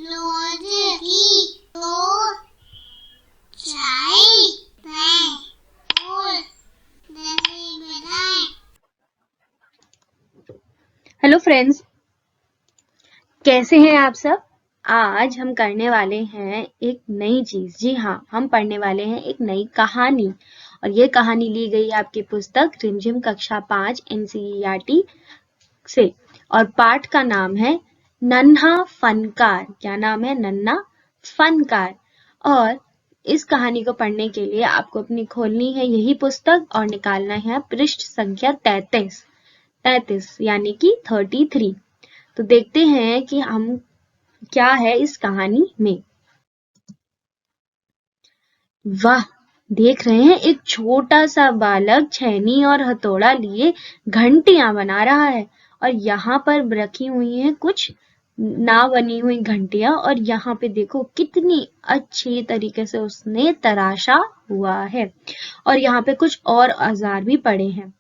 रोज की दो चाय बनाएं और दही बनाएं। हेलो फ्रेंड्स, कैसे हैं आप सब। आज हम करने वाले हैं एक नई चीज। जी हाँ, हम पढ़ने वाले हैं एक नई कहानी और ये कहानी ली गई है आपकी पुस्तक रिमझिम कक्षा 5 NCERT से और पाठ का नाम है नन्हा फनकार। क्या नाम है? नन्हा फनकार। और इस कहानी को पढ़ने के लिए आपको अपनी खोलनी है यही पुस्तक और निकालना है पृष्ठ संख्या 33 यानी कि 33। तो देखते हैं कि हम क्या है इस कहानी में। वाह, देख रहे हैं एक छोटा सा बालक छैनी और हथौड़ा लिए घंटियां बना रहा है और यहाँ पर रखी हुई हैं कुछ ना बनी हुई घंटियां और यहाँ पे देखो कितनी अच्छी तरीके से उसने तराशा हुआ है और यहाँ पे कुछ और औजार भी पड़े हैं।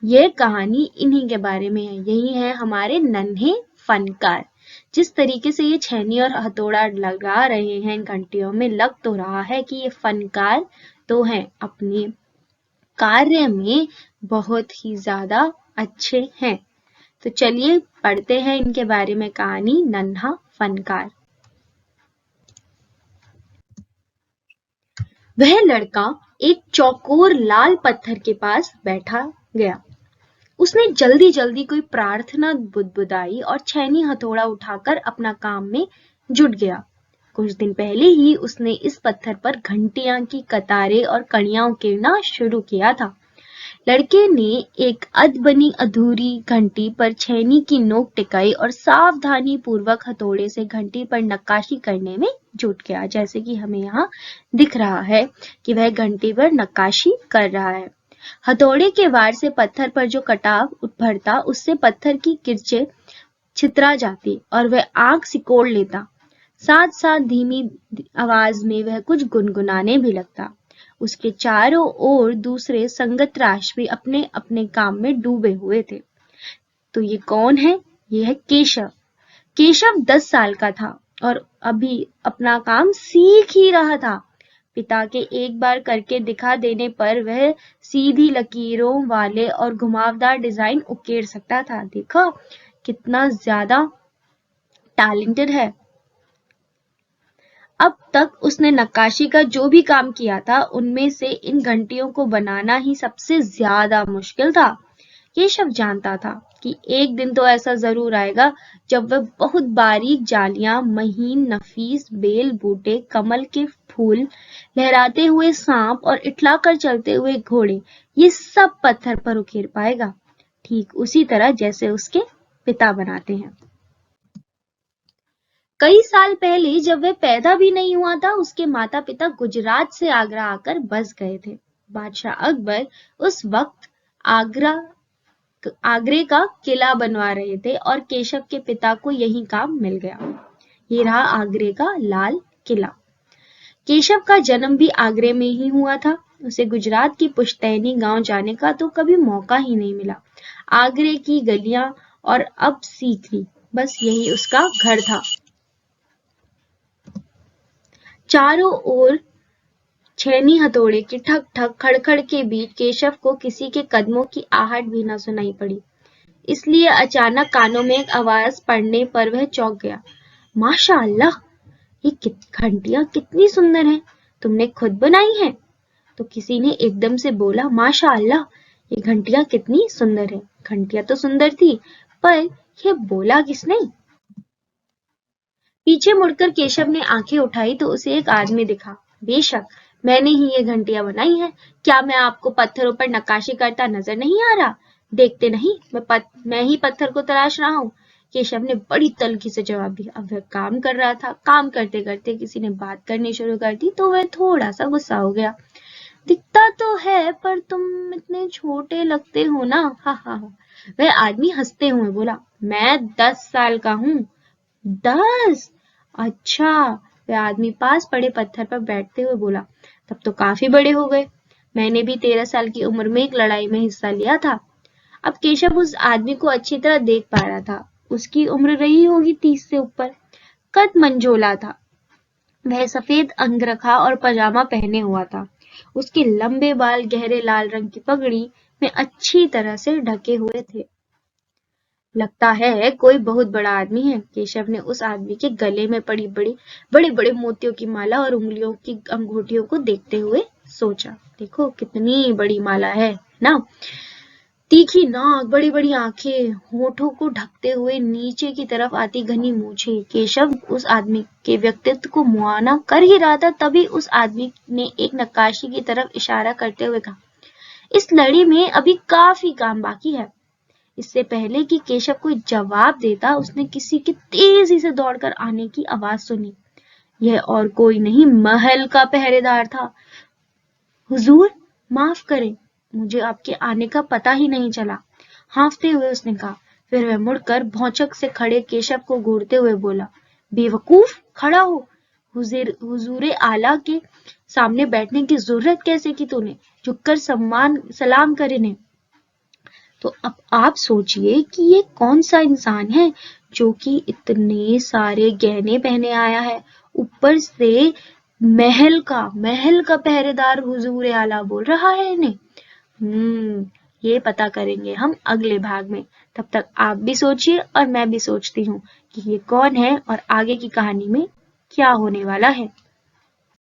ये कहानी इन्हीं के बारे में है। यही है हमारे नन्हे फनकार। जिस तरीके से ये छैनी और हथौड़ा लगा रहे हैं इन घंटियों में, लग तो रहा है कि ये फनकार तो हैं, अपने कार्य में बहुत ही ज्यादा अच्छे हैं। तो चलिए पढ़ते हैं इनके बारे में कहानी नन्हा फनकार। वह लड़का एक चौकोर लाल पत्थर के पास बैठा गया। उसने जल्दी जल्दी कोई प्रार्थना बुदबुदाई और छैनी हथौड़ा उठाकर अपना काम में जुट गया। कुछ दिन पहले ही उसने इस पत्थर पर घंटियां की कतारें और कड़ियां उकेरना शुरू किया था। लड़के ने एक अधबनी अधूरी घंटी पर छैनी की नोक टिकाई और सावधानी पूर्वक हथौड़े से घंटी पर नक्काशी करने में जुट गया। जैसे कि हमें यहाँ दिख रहा है कि वह घंटी पर नक्काशी कर रहा है। हथौड़े के वार से पत्थर पर जो कटाव उभरता उससे पत्थर की किरचें छितरा जाती और वह आग सिकोड़ लेता। साथ साथ धीमी आवाज में वह कुछ गुनगुनाने भी लगता। उसके चारों ओर दूसरे संगतराश भी अपने अपने काम में डूबे हुए थे। तो ये कौन है? ये है केशव। केशव 10 साल का था और अभी अपना काम सीख ही रहा था। पिता के एक बार करके दिखा देने पर वह सीधी लकीरों वाले और घुमावदार डिजाइन उकेर सकता था। देखो कितना ज्यादा टैलेंटेड है। अब तक उसने नक्काशी का जो भी काम किया था उनमें से इन घंटियों को बनाना ही सबसे ज्यादा मुश्किल था। केशव जानता था कि एक दिन तो ऐसा जरूर आएगा जब वह बहुत बारीक जालियां, महीन नफीस बेल बूटे, कमल के फूल, लहराते हुए सांप और इठलाकर चलते हुए घोड़े ये सब पत्थर पर उकेर पाएगा, ठीक उसी तरह जैसे उसके पिता बनाते हैं। कई साल पहले जब वह पैदा भी नहीं हुआ था उसके माता पिता गुजरात से आगरा आकर बस गए थे। बादशाह अकबर उस वक्त आगरे का किला बनवा रहे थे और केशव के पिता को यही काम मिल गया। ये रहा आगरे का लाल किला। केशव का जन्म भी आगरे में ही हुआ था। उसे गुजरात की पुश्तैनी गांव जाने का तो कभी मौका ही नहीं मिला। आगरे की गलियां और अब सीकरी, बस यही उसका घर था। चारों ओर छैनी हथौड़े की ठक ठक खड़खड़ के बीच केशव को किसी के कदमों की आहट भी न सुनाई पड़ी। इसलिए अचानक कानों में एक आवाज पड़ने पर वह चौंक गया। माशाअल्लाह, ये घंटियां कितनी सुंदर हैं, तुमने खुद बनाई हैं? तो किसी ने एकदम से बोला, माशाअल्लाह, ये घंटियां कितनी सुंदर हैं। घंटियां तो सुंदर थी, पर यह बोला किसने? पीछे मुड़कर केशव ने आंखें उठाई तो उसे एक आदमी दिखा। बेशक मैंने ही ये घंटियां बनाई हैं। क्या मैं आपको पत्थरों पर नक्काशी करता नजर नहीं आ रहा? देखते नहीं मैं ही पत्थर को तराश रहा हूँ। केशव ने बड़ी तल्खी से जवाब दिया। अब वह काम कर रहा था। काम करते करते किसी ने बात करनी शुरू कर दी तो वह थोड़ा सा गुस्सा हो गया। दिखता तो है पर तुम इतने छोटे लगते हो ना। हा हा हा। वह आदमी हंसते हुए बोला, मैं 10 साल का हूँ। 10? अच्छा। वह आदमी पास पड़े पत्थर पर बैठते हुए बोला, तब तो काफी बड़े हो गए। मैंने भी 13 साल की उम्र में एक लड़ाई में हिस्सा लिया था। अब केशव उस आदमी को अच्छी तरह देख पा रहा था। उसकी उम्र रही होगी 30 से ऊपर। कद मंजोला था। वह सफेद अंगरखा और पजामा पहने हुआ था। उसके लंबे बाल गहरे लाल रंग की पगड़ी में अच्छी तरह से ढके हुए थे। लगता है कोई बहुत बड़ा आदमी है। केशव ने उस आदमी के गले में पड़ी बड़े बड़े मोतियों की माला और उंगलियों की अंगूठियों को देखते हुए सोचा। देखो कितनी बड़ी माला है ना। तीखी नाक, बड़ी बड़ी आंखें, होठों को ढकते हुए नीचे की तरफ आती घनी मूछें। केशव उस आदमी के व्यक्तित्व को मुआयना कर ही रहा था, तभी उस आदमी ने एक नक्काशी की तरफ इशारा करते हुए कहा, इस लड़ी में अभी काफी काम बाकी है। इससे पहले कि केशव कोई जवाब देता, उसने किसी के तेजी से दौड़कर आने की आवाज सुनी। यह और कोई नहीं, महल का पहरेदार था। हुजूर, माफ करें, मुझे आपके आने का पता ही नहीं चला, हाँफते हुए उसने कहा। फिर वह मुड़कर भौचक से खड़े केशव को घूरते हुए बोला, बेवकूफ, खड़ा हो। हुजूरे आला के सामने बैठने की जरूरत कैसे की तूने? झुककर सलाम कर इन्हें। तो अब आप सोचिए कि ये कौन सा इंसान है जो कि इतने सारे गहने पहने आया है, ऊपर से महल का पहरेदार हुजूर आला बोल रहा है इन्हें। ये पता करेंगे हम अगले भाग में। तब तक आप भी सोचिए और मैं भी सोचती हूँ कि ये कौन है और आगे की कहानी में क्या होने वाला है।